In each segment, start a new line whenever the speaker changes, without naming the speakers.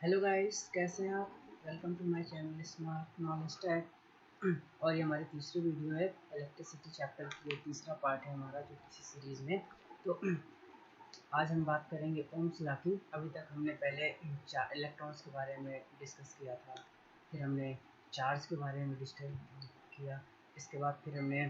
Hello guys, कैसे हैं आप। Welcome to my channel smart knowledge tag. और ये हमारी तीसरी वीडियो है। इलेक्ट्रिसिटी चैप्टर की ये तीसरा पार्ट है हमारा जो किसी सीरीज़ में। तो आज हम बात करेंगे ओम्स लॉ की। अभी तक हमने पहले इलेक्ट्रॉन्स के बारे में डिस्कस किया था, फिर हमने चार्ज के बारे में डिस्कस किया, इसके बाद फिर हमने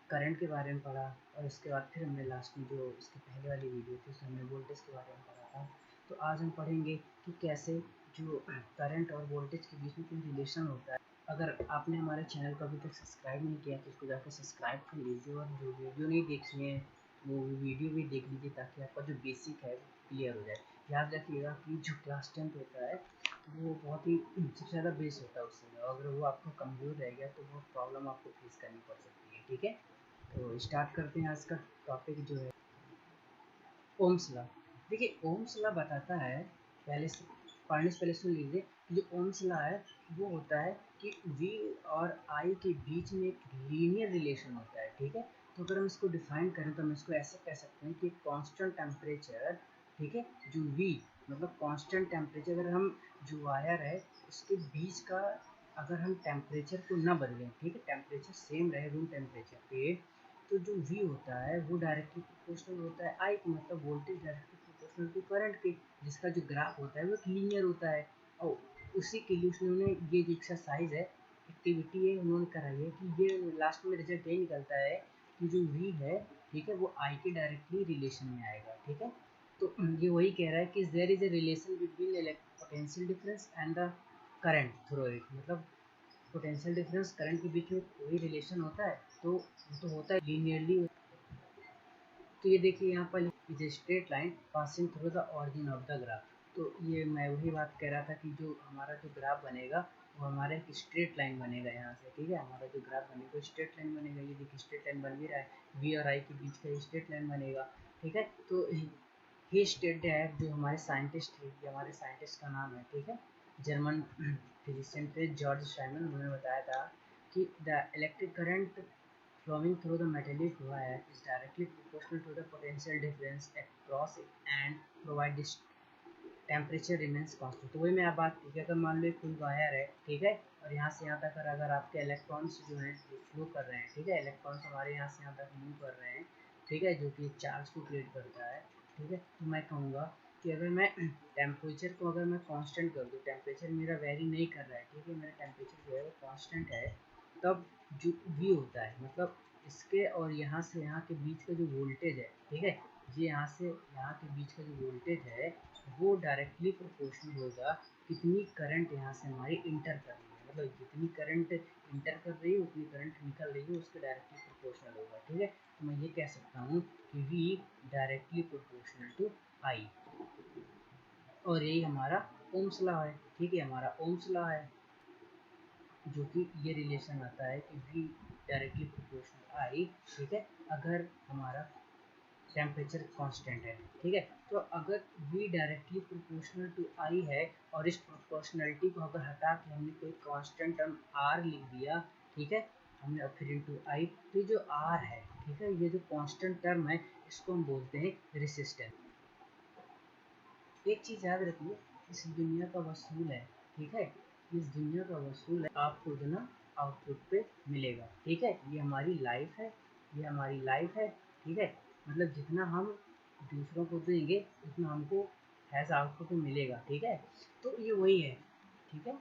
करंट के बारे में पढ़ा, और इसके बाद फिर हमने लास्ट में जो इसकी पहले वाली वीडियो थी उसमें हमने वोल्टेज के बारे में पढ़ा था। तो आज हम पढ़ेंगे कि कैसे जो करंट और वोल्टेज के बीच में कोई रिलेशन होता है। अगर आपने हमारे चैनल को अभी तक सब्सक्राइब नहीं किया तो उसको जाकर सब्सक्राइब कर लीजिए, और जो वीडियो नहीं देखनी है वो वीडियो भी देख लीजिए, ताकि आपका जो बेसिक है वो क्लियर हो जाए। याद रखिएगा कि जो क्लास 10 होता है वो बहुत ही सबसे ज़्यादा बेस होता है उससे, और अगर वो आपको कमज़ोर रह गया तो बहुत प्रॉब्लम आपको फेस करनी पड़ सकती है। ठीक है, तो स्टार्ट करते हैं आज का टॉपिक जो है ओम्स लॉ। देखिए, ओम्स लॉ बताता है, पहले से पढ़ने से पहले सुन लीजिए, जो ओम्स लॉ है वो होता है कि V और I के बीच में एक लीनियर रिलेशन होता है। ठीक है, तो अगर हम इसको डिफाइन करें तो हम इसको ऐसे कह सकते हैं कि कांस्टेंट टेम्परेचर, ठीक है, जो V मतलब कांस्टेंट टेम्परेचर, अगर हम जो वायर है उसके बीच का अगर हम टेम्परेचर को ना बदलें, ठीक है, टेम्परेचर सेम रहे रूम टेम्परेचर पे, तो जो V होता है वो डायरेक्टली प्रोपोर्शनल होता है I को, मतलब voltage directly proportional to current के, जिसका जो ग्राफ होता है वो लीनियर होता है। और उसी के लिए उन्होंने ये जो एक्सरसाइज है, एक्टिविटी है, उन्होंने कराई है कि ये लास्ट में रिजल्ट यही निकलता है कि जो V है, ठीक है, वो I के डायरेक्टली रिलेशन में आएगा। ठीक है, तो ये वही कह रहा है कि there is a relation between potential difference and the current through it, मतलब पोटेंशियल डिफरेंस करंट के बीच में कोई रिलेशन होता है तो वो तो होता है लीनियरली। तो ये देखिए यहाँ पर is a straight line passing through the origin of the graph. तो ये मैं वही बात कह रहा था कि जो हमारा जो ग्राफ बनेगा वो हमारा एक स्ट्रेट लाइन बनेगा यहाँ से। ठीक है, हमारा जो ग्राफ बनेगा स्ट्रेट लाइन बनेगा। ये देखिए स्ट्रेट लाइन बन भी रहा है, वी और आई के बीच का स्ट्रेट लाइन बनेगा। ठीक है, तो ही स्टेट है, जो हमारे साइंटिस्ट है, ये हमारे साइंटिस्ट का नाम है, ठीक है, जर्मन फिजिशियन थे जॉर्ज साइमन। उन्होंने बताया था कि the electric current flowing through the metallic wire is directly proportional to the potential difference across it and provide this temperature remains constant। तो वही मैं आप बात की कि अगर मान लो कोई वायर है, ठीक है, और यहाँ से यहाँ तक अगर आपके इलेक्ट्रॉन्स जो हैं वो फ्लो कर रहे हैं, ठीक है, इलेक्ट्रॉन्स हमारे यहाँ से यहाँ तक मूव कर रहे हैं, ठीक है, जो कि चार्ज को क्रिएट करता है। ठीक है, तो मैं कहूँगा कि अगर मैं टेम्परेचर को अगर मैं कांस्टेंट कर दूँ, टेम्परेचर मेरा वेरी नहीं कर रहा है, ठीक है, मेरा टेम्परेचर जो है वो कांस्टेंट है, तब जो V होता है, मतलब इसके और यहाँ से यहाँ के बीच का जो वोल्टेज है, ठीक है, ये यहाँ से यहाँ के बीच का जो वोल्टेज है वो डायरेक्टली प्रोपोर्शनल होगा कितनी करंट यहाँ से हमारी इंटर कर रही है, मतलब जितनी करंट इंटर कर रही है उतनी करंट निकल रही है, उसके डायरेक्टली प्रोपोर्शनल होगा। ठीक है, तो मैं ये कह सकता हूँ कि V directly proportional to I, और यही हमारा ओम्स लॉ है। ठीक है, हमारा ओम्स लॉ है जो कि ये रिलेशन आता है कि V डायरेक्टली प्रोपोर्शनल I, ठीक है, अगर हमारा टेम्परेचर कांस्टेंट है। ठीक है, तो अगर V directly proportional to I है और इस प्रोपोर्शनलिटी को अगर हटा के हमने कोई कांस्टेंट टर्म R लिख दिया, ठीक है, हमने फिर इनटू I, तो जो R है, ठीक है, ये जो कांस्टेंट टर्म है इसको हम बोलते हैं रेसिस्टेंस। एक चीज़ याद रखिए, इस दुनिया का वसूल है, ठीक है, इस दुनिया का वसूल है, आपको इतना आउटपुट पे मिलेगा। ठीक है, ये हमारी लाइफ है, ये हमारी लाइफ है। ठीक है, मतलब जितना हम दूसरों को देंगे उतना हमको एज आउटपुट मिलेगा। ठीक है, तो ये वही है। ठीक है,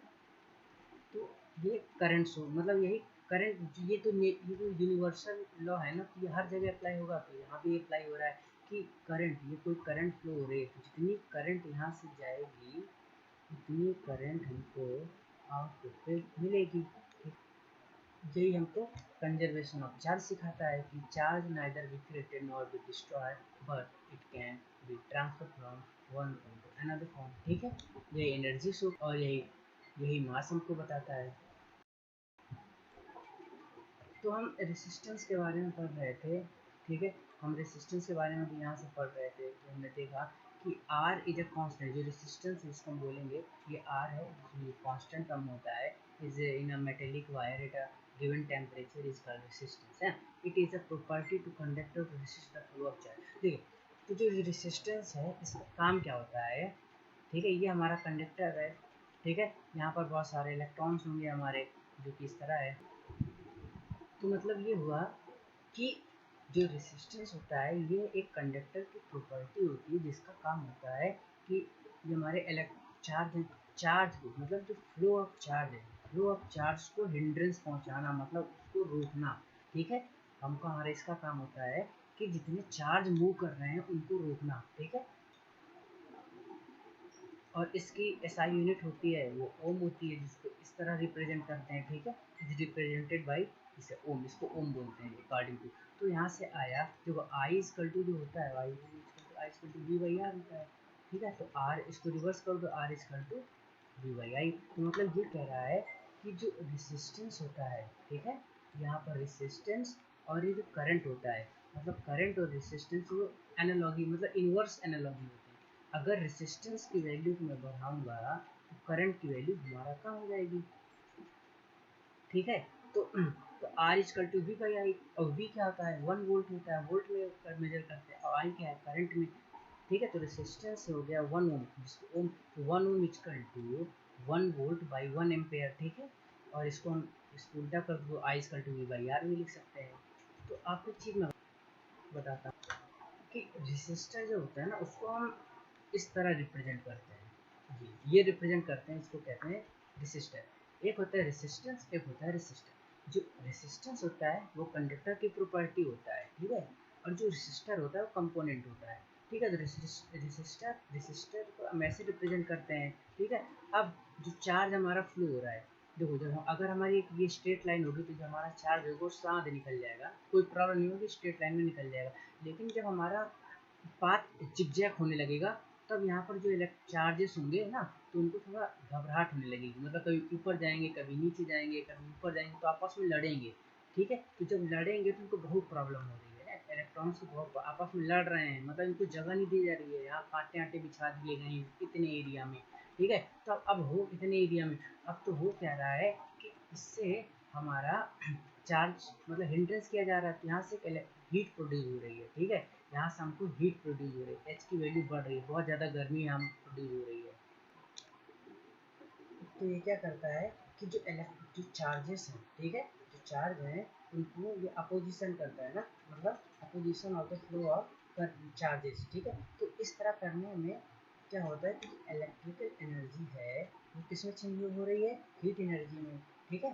तो ये करंट सो मतलब यही करंट, ये तो यूनिवर्सल लॉ है ना, तो ये हर जगह अप्लाई होगा, तो यहाँ भी अप्लाई हो रहा है कि करंट, ये कोई करंट फ्लो हो रही है तो जितनी करंट यहाँ से जाएगी उतनी करंट हमको आउटपुट पे मिलेगी। यही हमको कंजर्वेशन ऑफ चार्ज सिखाता है कि charge neither be created nor be destroyed but it can be transfer from one form to another form. ठीक है, यही एनर्जी सोर्स और यही यही मास हमको बताता है। तो हम रेसिस्टेंस के बारे में पढ़ रहे थे। ठीक है, हम रेसिस्टेंस के बारे में भी यहाँ से पढ़ रहे थे, तो हमने देखा कि R इज अ कांस्टेंट, जो रेसिस्टेंस है इसको हम बोलेंगे ये R है, ये कांस्टेंट टर्म होता है, is in a metallic wire at a given temperature is called resistance है। It is a property to conductor to resist the flow of charge. ठीक है, तो जो रेसिस्टेंस है इसका काम क्या होता है, ठीक है, ये हमारा कंडक्टर है। ठीक है, यहाँ पर बहुत सारे इलेक्ट्रॉन्स होंगे हमारे, जो कि इस तरह है। तो मतलब ये हुआ कि जो रेसिस्टेंस होता है ये एक कंडक्टर की प्रॉपर्टी होती है, जिसका काम होता है कि ये हमारे चार्ज को, मतलब जो फ्लो ऑफ चार्ज है, फ्लो ऑफ चार्ज को हिंड्रेंस पहुंचाना, मतलब उसको रोकना। ठीक है, हमको हमारा इसका काम होता है कि जितने चार्ज मूव कर रहे हैं उनको रोकना। ठीक है, और इसकी एसआई यूनिट होती है वो ओम होती है, जिसको इस तरह रिप्रेजेंट करते हैं। ठीक है, इज रिप्रेजेंटेड बाई इसे ओम, इसको ओम बोलते हैं अकॉर्डिंग टू। तो यहाँ से आया देखो आई इक्वल टू जो होता है I equal to V by R होता है। ठीक है, तो आर इसको रिवर्स करो तो R equal to V by I. तो मतलब ये कह रहा है कि जो रेसिस्टेंस होता है, ठीक है, यहाँ पर रेसिस्टेंस और ये जो करंट होता है, मतलब करंट और रेसिस्टेंस वो एनालॉगी, मतलब इनवर्स एनालॉगी होती है। अगर रेसिस्टेंस की वैल्यू को मैं बढ़ाऊंगा तो करंट की वैल्यू हमारा कम हो जाएगी। ठीक है, तो R equal to V by I, और वी क्या होता है 1 वोल्ट होता है, वोल्ट में मेजर करते हैं, और आई क्या है करंट में। ठीक है, तो रेसिस्टेंस हो गया 1 ओम, जिसको ohm 1 ohm equal to 1 volt by 1 ampere. ठीक है, और इसको उल्टा कर दो I equal to V by R भी लिख सकते हैं। तो आपको एक चीज़ मैं बताता हूँ कि रेसिस्टर जो होता है ना उसको हम इस तरह रिप्रेजेंट करते हैं, ये रिप्रेजेंट करते हैं, इसको कहते हैं रेसिस्टर। एक होता है रेसिस्टेंस, एक होता है रेसिस्टर। जो रेसिस्टेंस होता है वो कंडक्टर की प्रॉपर्टी होता है। ठीक है, और जो रेसिस्टर होता है वो कंपोनेंट होता है। ठीक है, तो रेसिस्टर को हम ऐसे रिप्रेजेंट करते हैं। ठीक है, अब जो चार्ज हमारा फ्लो हो रहा है, देखो जब अगर हमारी एक ये स्ट्रेट लाइन होगी तो जो हमारा चार्ज होगा वो साथ निकल जाएगा, कोई प्रॉब्लम नहीं होगी, स्ट्रेट लाइन में निकल जाएगा। लेकिन जब हमारा पाथ जिगजैग होने लगेगा तब यहाँ पर जो चार्जेस होंगे ना, तो उनको थोड़ा घबराहट होने लगेगी, मतलब कभी ऊपर जाएंगे, कभी नीचे जाएंगे, कभी ऊपर जाएंगे, तो आपस में लड़ेंगे। ठीक है, तो जब लड़ेंगे तो उनको बहुत प्रॉब्लम हो रही है, इलेक्ट्रॉन्स बहुत आपस में लड़ रहे हैं, मतलब इनको जगह नहीं दी जा रही है, यहाँ कांटे आटे बिछा दिए गए हैं इतने एरिया में। ठीक है, तो अब हो इतने एरिया में, अब तो हो क्या रहा है कि इससे हमारा चार्ज मतलब हिंड्रेंस किया जा रहा है, तो यहाँ से हीट प्रोड्यूस हो रही है। ठीक है, यहाँ से हमको हीट प्रोड्यूस हो रही है, एच की वैल्यू बढ़ रही है, बहुत ज़्यादा गर्मी यहाँ प्रोड्यूस हो रही है। तो ये क्या करता है कि जो चार्जेस हैं, ठीक है, जो चार्ज हैं उनको ये अपोजिशन करता है ना, मतलब opposition of the flow of charges. ठीक है, तो इस तरह करने में क्या होता है कि इलेक्ट्रिकल एनर्जी है वो किसमें चेंज हो रही है, हीट एनर्जी में। ठीक है,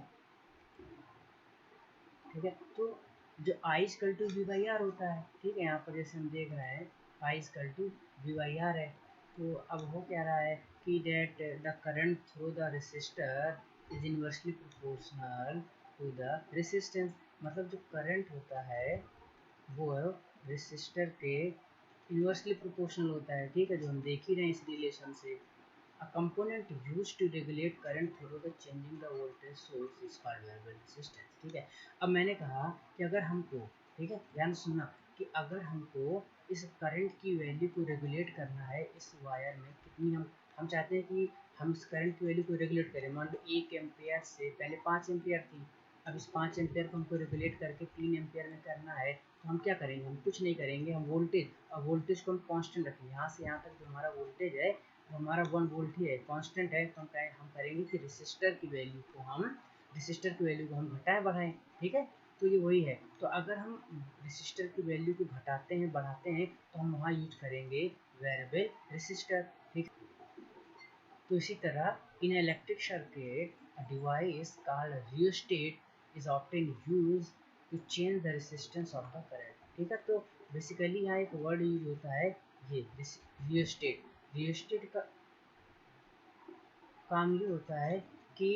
ठीक है, तो जो I equal to V by R होता है, ठीक है, यहाँ पर जैसे हम देख रहे हैं I equal to V by R है। तो अब हो क्या रहा है कि that the current through the resistor is inversely proportional to the resistance, मतलब जो करंट होता है वो रेसिस्टर के इनवर्सली प्रोपोर्शनल होता है। ठीक है, जो हम देख ही रहे हैं इस रिलेशन से। A component used to regulate current through the changing the voltage source is called variable resistance। ठीक है, अब मैंने कहा कि अगर हमको, ठीक है ध्यान सुनना, कि अगर हमको इस करंट की वैल्यू को रेगुलेट करना है इस वायर में कितनी, हम चाहते हैं कि हम इस करंट की वैल्यू को रेगुलेट करें। मान लो 1 एम्पेयर से पहले 5 एम्पेयर थी, अब इस 5 एम्पेयर को हमको रेगुलेट करके 3 एम्पेयर में करना है, तो हम क्या करेंगे, हम कुछ नहीं करेंगे, हम वोल्टेज, और वोल्टेज को हम कांस्टेंट रखेंगे। यहाँ से यहाँ तक जो हमारा वोल्टेज है वो हमारा 1 वोल्ट ही है, कांस्टेंट है। तो हम करेंगे कि रेसिस्टर की वैल्यू को हम घटाएं बढ़ाएं। ठीक है, तो ये वही है। तो अगर हम रेसिस्टर की वैल्यू को घटाते हैं बढ़ाते हैं तो हम वहाँ यूज करेंगे वेरिएबल रेसिस्टर। ठीक, तो इसी तरह इन electric circuit a device called rheostat is often used to change the resistance of the current। ठीक है, तो बेसिकली यहाँ एक वर्ड यूज होता है ये रियोस्टेट। रियोस्टेट का काम ये होता है कि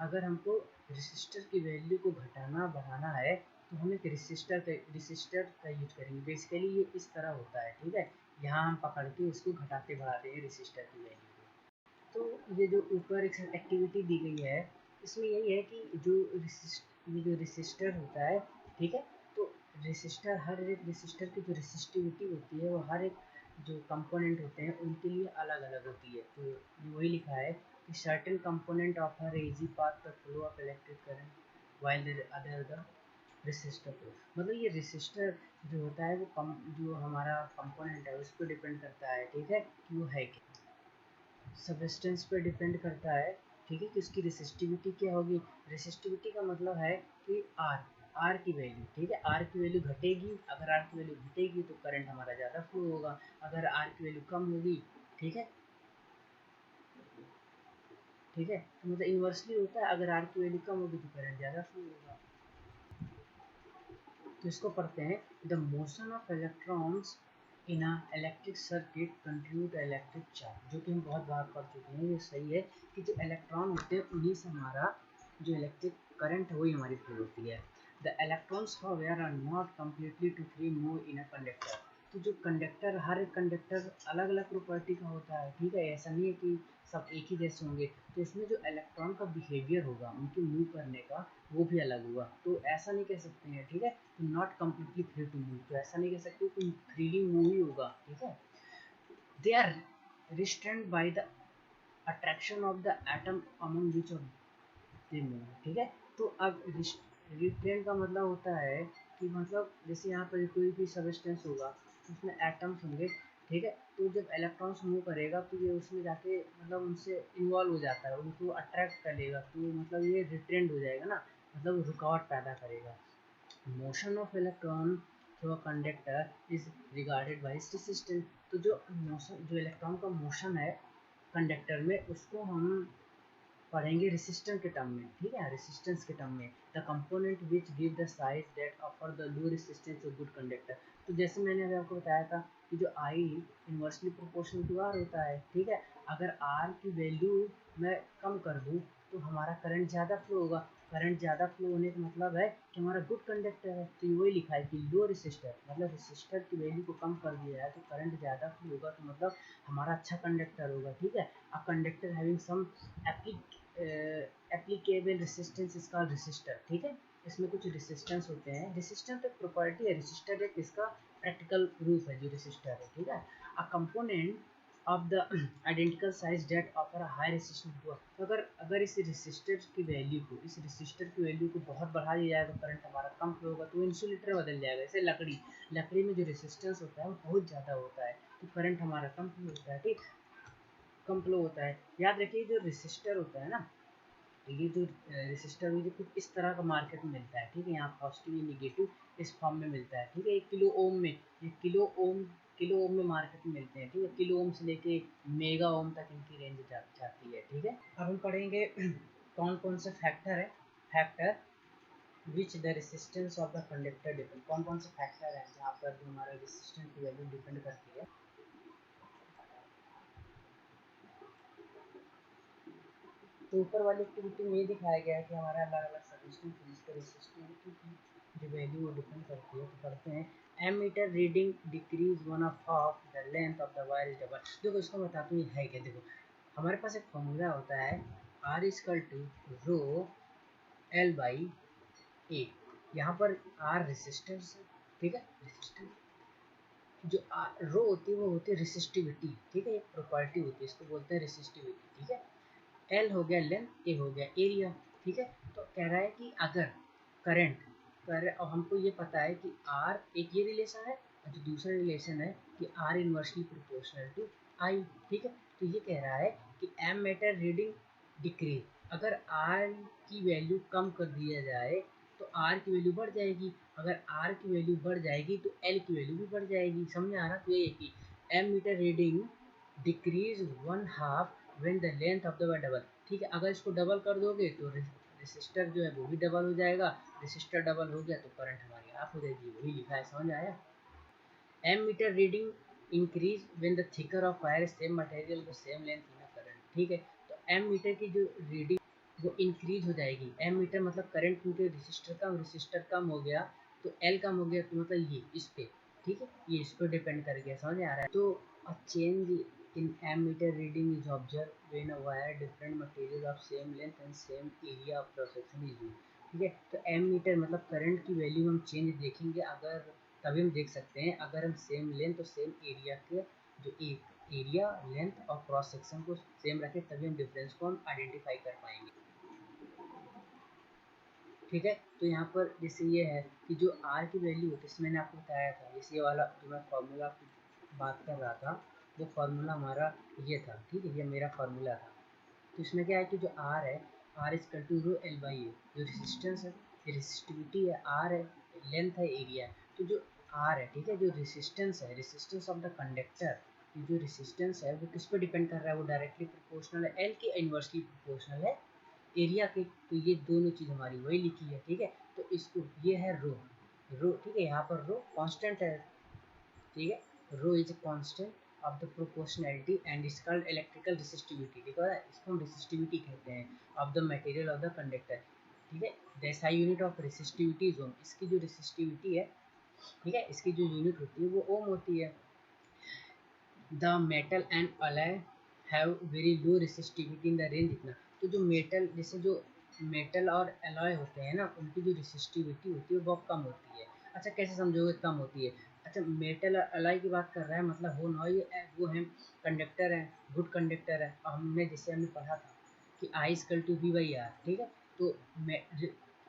अगर हमको रेसिस्टर की वैल्यू को घटाना बढ़ाना है तो हम एक रेसिस्टर का यूज करेंगे। बेसिकली ये इस तरह होता है। ठीक है, यहाँ हम पकड़ के उसको घटाते बढ़ाते हैं रेसिस्टर की वैल्यू को। तो ये जो ऊपर एक एक्टिविटी दी गई है इसमें यही है कि ये जो रेसिस्टर होता है, ठीक है, तो रेसिस्टर, हर एक रेसिस्टर की जो रेसिस्टिविटी होती है वो हर एक जो कंपोनेंट होते हैं उनके लिए अलग अलग होती है। तो ये वही लिखा है कि certain component of her easy path the flow of electric current while the other the resistor flow. मतलब ये रेसिस्टर जो होता है वो जो हमारा कंपोनेंट है उस पर डिपेंड करता है। ठीक है, कि वो है क्या। सब्सटेंस पे डिपेंड करता है, ठीक है, कि उसकी रेसिस्टिविटी क्या होगी। रेसिस्टिविटी का मतलब है कि आर की वैल्यू, ठीक है, आर की वैल्यू घटेगी, अगर आर की वैल्यू घटेगी तो करंट हमारा ज़्यादा फ्लो होगा, अगर आर की वैल्यू कम होगी, ठीक है, ठीक है, तो मतलब इन्वर्सली होता है, अगर आर की वैल्यू कम होगी तो करंट ज़्यादा फ्लो होगा। तो इसको पढ़ते हैं, the motion of electrons in a electric circuit contribute electric charge, जो कि हम बहुत बार पढ़ चुके हैं, ये सही है कि जो इलेक्ट्रॉन होते हैं उन्हीं से हमारा जो इलेक्ट्रिक करंट है वही हमारी फ्लो होती है। The electrons however are not completely to free move in a conductor. तो जो कंडक्टर, हर एक कंडक्टर अलग अलग प्रॉपर्टी का होता है, ठीक है, ऐसा नहीं है कि सब एक ही जैसे होंगे, तो इसमें जो इलेक्ट्रॉन का बिहेवियर होगा, उनके मूव करने का, वो भी अलग होगा। तो ऐसा नहीं कह सकते हैं, ठीक है, not completely free to move, तो ऐसा नहीं कह सकते कि फ्रीली मूव ही होगा, ठीक है। They are restrained by the attraction of the atom among which of they move, ठीक है। तो अब रिस्ट्रेंड का मतलब होता है कि मतलब जैसे यहाँ पर कोई भी सबस्टेंस होगा, उसमें एटम्स होंगे, ठीक है, तो जब इलेक्ट्रॉन्स मूव करेगा तो ये उसमें जाके मतलब उनसे इन्वॉल्व हो जाता है, उनको अट्रैक्ट करेगा, तो मतलब ये रिट्रेंड हो जाएगा ना, मतलब रुकावट पैदा करेगा। Motion of electron through a conductor is regarded bye its resistance. तो जो मोशन, जो इलेक्ट्रॉन का मोशन है कंडक्टर में, उसको हम पढ़ेंगे रेसिस्टेंस के टर्म में, ठीक है, रेसिस्टेंस के टर्म में। The component which give the size that offer the low resistance of good conductor. तो जैसे मैंने अभी आपको बताया था कि जो आई इन्वर्सली प्रोपोर्शनल टू आर होता है, ठीक है, अगर आर की वैल्यू मैं कम कर दूँ तो हमारा करंट ज़्यादा फ्लो होगा। करंट ज़्यादा फ्लो होने का मतलब है कि हमारा गुड कंडक्टर है, तो वही लिखा है कि लो रेसिस्टर, मतलब रेसिस्टर की वैल्यू को कम कर दिया है तो करंट ज़्यादा फ्लो होगा, तो मतलब हमारा अच्छा कंडक्टर होगा, ठीक है। A conductor having some applicable resistance इसका रेसिस्टर, ठीक है, इसमें कुछ रेसिस्टेंस होते हैं। रेसिस्टेंस एक प्रॉपर्टी है, रेसिस्टर एक इसका प्रैक्टिकल प्रूफ है जो रेसिस्टर है, ठीक है। A component of the identical size that offer high resistance too. तो अगर इस रेसिस्टर की वैल्यू को, इस रेसिस्टर की वैल्यू को बहुत बढ़ा दिया जाए तो करंट हमारा कम फ्लो होगा, तो इंसुलेटर बदल जाएगा। जैसे लकड़ी में जो रेसिस्टेंस होता है वो बहुत ज़्यादा होता है, तो करंट हमारा कम फ्लो होता है, ठीक, कम फ्लो होता है। याद रखिए जो रेसिस्टर होता है ना, ये जो रेसिस्टर मुझे कुछ इस तरह का मार्केट में मिलता है, ठीक है, यहाँ पॉजिटिव या निगेटिव इस फॉर्म में मिलता है, ठीक है, 1 किलो ओम में, ये किलो ओम में मार्केट में मिलते हैं, ठीक है, किलो ओम से लेके मेगा ओम तक इनकी रेंज जाती है, ठीक है। अब हम पढ़ेंगे कौन कौन से फैक्टर है, factor which the resistance of the conductor depend, कौन कौन से फैक्टर हैं जहाँ पर जो हमारा रेसिस्टेंस की वैल्यू डिपेंड करती है। तो ऊपर वाली एक्टिविटी में ये दिखाया गया है कि हमारा अलग अलग सब्सिस्टेंस जिसके रेसिस्टिविटी की जो वैल्यू वो डिपेंड करती है। तो पढ़ते हैं, ammeter reading decrease one of the length of the wire is double. देखो इसको बताता हूँ ये है क्या। देखो हमारे पास एक फॉर्मूला होता है R equal to rho L by A. यहाँ पर आर रेसिस्टेंस है, ठीक है, रेसिस्टेंस जो रो होती है वो होती है रेसिस्टिविटी, ठीक है, एक प्रॉपर्टी होती है, इसको बोलते हैं रेसिस्टिविटी, ठीक है। एल हो गया लेंथ, ए हो गया एरिया, ठीक है। तो कह रहा है कि अगर करंट और हमको ये पता है कि आर, एक ये रिलेशन है और जो दूसरा रिलेशन है कि आर इनवर्सली प्रोपोर्शनल टू आई, ठीक है। तो ये कह रहा है कि एम मीटर रीडिंग डिक्रीज, अगर आर की वैल्यू कम कर दिया जाए तो आर की वैल्यू बढ़ जाएगी, अगर आर की वैल्यू बढ़ जाएगी तो एल की वैल्यू भी बढ़ जाएगी। समझ आ रहा? तो ये कि ammeter reading decrease 1/2 when the length of the wire double, ठीक है। अगर इसको डबल कर दोगे तो रेसिस्टर जो है वो भी डबल हो जाएगा, रेसिस्टर डबल हो गया तो करंट हमारी ऑफ हो जाएगी, वही लिखा है। समझ आया? Ammeter reading increase when the thicker of wire same material the same length in a current, ठीक है। तो एम मीटर की जो रीडिंग वो इंक्रीज हो जाएगी। एम मीटर मतलब करंट, क्योंकि रेसिस्टर कम हो गया तो एल कम हो गया, तो मतलब ये इस पे, ठीक है, ये इस पर डिपेंड कर गया। समझ आ रहा है? तो a change in ammeter reading is observe when a wire different material of same length and same area of cross section is used, ठीक है। तो एम मीटर मतलब करंट की वैल्यू हम चेंज देखेंगे, अगर तभी हम देख सकते हैं अगर हम सेम लेंथ और सेम एरिया के जो एरिया लेंथ और क्रॉस सेक्शन को सेम रखें, तभी हम डिफरेंस को हम आइडेंटिफाई कर पाएंगे, ठीक है। तो यहाँ पर जैसे ये है कि जो आर की वैल्यू होती है, मैंने आपको बताया था, जैसे ये वाला जो मैं फॉर्मूला बात कर रहा था, वो फार्मूला हमारा ये था, ठीक है, ये मेरा फार्मूला था। तो इसमें क्या है कि जो आर है, आर इज कल टू रो एल बाई ए, जो रेसिस्टेंस है, रेसिस्टिविटी है, आर है, लेंथ है, एरिया है। तो जो आर है, ठीक है, जो रेसिस्टेंस है, रेसिस्टेंस ऑफ द कंडक्टर, जो रेसिस्टेंस है वो किस पे डिपेंड कर रहा है, वो डायरेक्टली प्रोपोर्शनल है एल के इन्वर्सली प्रोपोर्शनल है एरिया के। तो ये दोनों चीज़ हमारी वही लिखी है, ठीक है। तो इसको ये है रो, रो, ठीक है, यहाँ पर रो कांस्टेंट है, ठीक है, rho is a constant of the proportionality and is called electrical resistivity, ठीक है, इसको हम रेसिस्टिविटी कहते हैं of the material of the conductor, ठीक है। The SI unit of resistivity is ohm, इसकी जो रेसिस्टिविटी है, ठीक है, इसकी जो यूनिट होती है वो ओम होती है। The metal and alloy have very low resistivity in the range, इतना। तो जो मेटल, जैसे जो मेटल और अलॉय होते हैं ना, उनकी जो रेसिस्टिविटी होती है वो बहुत कम होती है। अच्छा, कैसे समझोगे कम होती है? अच्छा, मेटल और अलॉय की बात कर रहा है, मतलब वो नॉय वो है कंडक्टर है, गुड कंडक्टर है। और हमने जैसे हमने पढ़ा था कि I equal to V by R, ठीक है। तो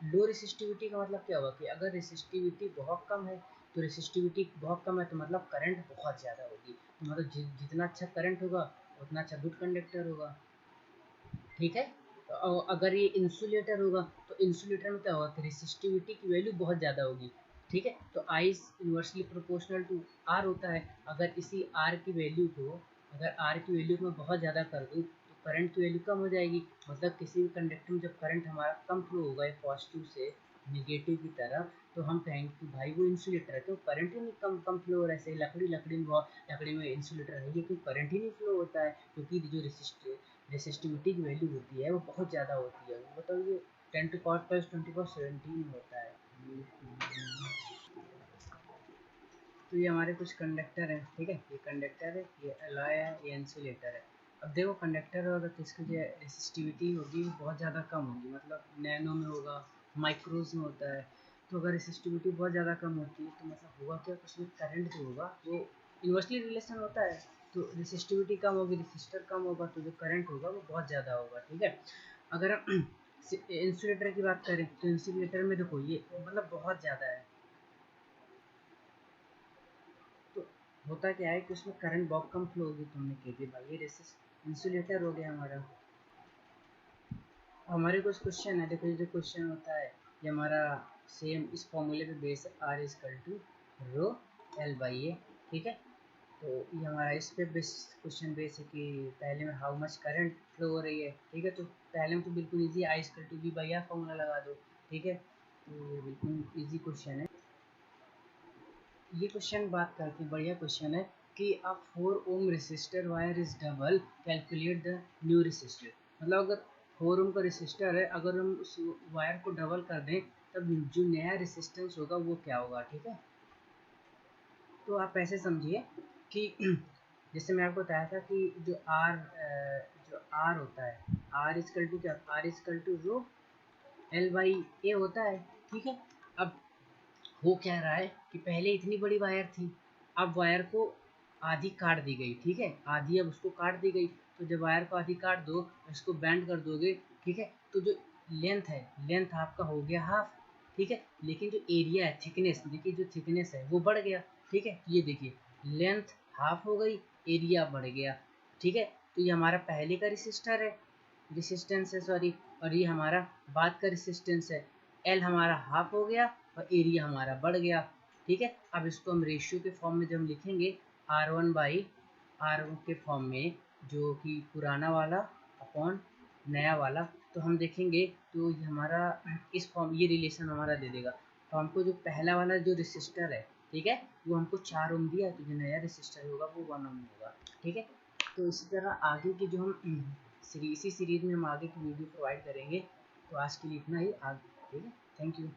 लो रेसिस्टिविटी का मतलब क्या होगा कि अगर रेसिस्टिविटी बहुत कम है, तो रेसिस्टिविटी बहुत कम है तो मतलब करंट बहुत ज़्यादा होगी। तो मतलब जितना अच्छा करंट होगा उतना अच्छा गुड कंडक्टर होगा, ठीक है। और अगर ये इंसुलेटर होगा तो इंसुलेटर में क्या होगा कि रेसिस्टिविटी की वैल्यू बहुत ज़्यादा होगी, ठीक है। तो आई इन्वर्सली प्रोपोर्शनल टू आर होता है। अगर इसी आर की वैल्यू को, अगर आर की वैल्यू को मैं बहुत ज़्यादा कर दूँ तो करंट की वैल्यू कम हो जाएगी। मतलब किसी भी कंडक्टर में जब करंट हमारा कम फ्लो होगा पॉजिटिव से निगेटिव की तरफ, तो हम कहेंगे कि भाई वो इंसुलेटर है, क्यों करंट ही नहीं कम फ्लो हो रहा है। ऐसे लकड़ी में बहुत, लकड़ी में इंसुलेटर है ये, क्यों करंट ही नहीं फ्लो होता है, क्योंकि जो रेसिस्टिविटी की वैल्यू होती है वो बहुत ज़्यादा होती है। मतलब ये 10 टू पावर प्लस 24/17 होता है। तो ये हमारे कुछ कंडक्टर हैं, ठीक है, ये कंडक्टर है, ये अलॉय है, ये इंसुलेटर है। अब देखो कंडक्टर होगा तो इसकी जो रेसिस्टिविटी होगी वो बहुत ज़्यादा कम होगी, मतलब नैनो में होगा, माइक्रोज में होता है। तो अगर रेसिस्टिविटी बहुत ज़्यादा कम होती है तो मतलब होगा क्या, उसमें करंट जो होगा वो इन्वर्सली रिलेशन होता है। तो रेसिस्टिविटी कम होगी, रेसिस्टर कम होगा, तो जो करंट होगा वो बहुत ज़्यादा होगा, ठीक है। अगर हम इंसुलेटर की बात करें तो इंसुलेटर में देखो ये मतलब बहुत ज़्यादा है, तो होता क्या है कि उसमें करंट बहुत कम फ्लो होगी। तुमने कह दिया भाई ये रेसिस्ट इंसुलेटर हो गया हमारा। हमारे कुछ क्वेश्चन है, देखो ये जो क्वेश्चन होता है ये हमारा सेम इस फॉर्मूले पे बेस है, आर इज कल टू रो एल बाई ए, ठीक है। तो ये हमारा इस पे बेस क्वेश्चन बेस है कि पहले में हाउ मच करंट फ्लो हो रही है, ठीक है। तो पहले में तो बिल्कुल easy, I equal to V by R formula लगा दो, ठीक है। तो ये बिल्कुल इजी क्वेश्चन है। ये क्वेश्चन बात करते हैं, बढ़िया क्वेश्चन है कि अ 4 ohm resistor wire is double, calculate the new resistor. मतलब अगर 4 ओम का रेसिस्टर है, अगर हम उस वायर को डबल कर दें तब जो नया रेसिस्टेंस होगा वो क्या होगा, ठीक है। तो आप ऐसे समझिए कि जैसे मैं आपको बताया था कि जो आर होता है, आर इजकल टू क्या, R equal to rho L by A होता है, ठीक है। अब हो क्या रहा है कि पहले इतनी बड़ी वायर थी, अब वायर को आधी काट दी गई, ठीक है, आधी अब उसको काट दी गई। तो जब वायर को आधी काट दो, इसको बैंड कर दोगे, ठीक है, तो जो लेंथ है, लेंथ आपका हो गया हाफ, ठीक है। लेकिन जो एरिया है, थिकनेस, देखिए जो थिकनेस है वो बढ़ गया, ठीक है। तो ये देखिए लेंथ हाफ हो गई, एरिया बढ़ गया, ठीक है। तो ये हमारा पहले का रेसिस्टर है, रेसिस्टेंस है सॉरी, और ये हमारा बाद का रेसिस्टेंस है। एल हमारा हाफ हो गया और एरिया हमारा बढ़ गया, ठीक है। अब इसको हम रेशियो के फॉर्म में जब हम लिखेंगे R1 बाई R1 के फॉर्म में, जो कि पुराना वाला अपॉन नया वाला, तो हम देखेंगे तो ये हमारा इस फॉर्म, ये रिलेशन हमारा दे देगा। तो हमको जो पहला वाला जो रेसिस्टर है, ठीक है, वो हमको 4 ओम दिया, तो जो नया रेसिस्टर होगा वो 1 ओम होगा, ठीक है। तो इसी तरह आगे की जो हम इसी सीरीज में हम आगे की वीडियो प्रोवाइड करेंगे। तो आज के लिए इतना ही, आगे, ठीक है, थैंक यू।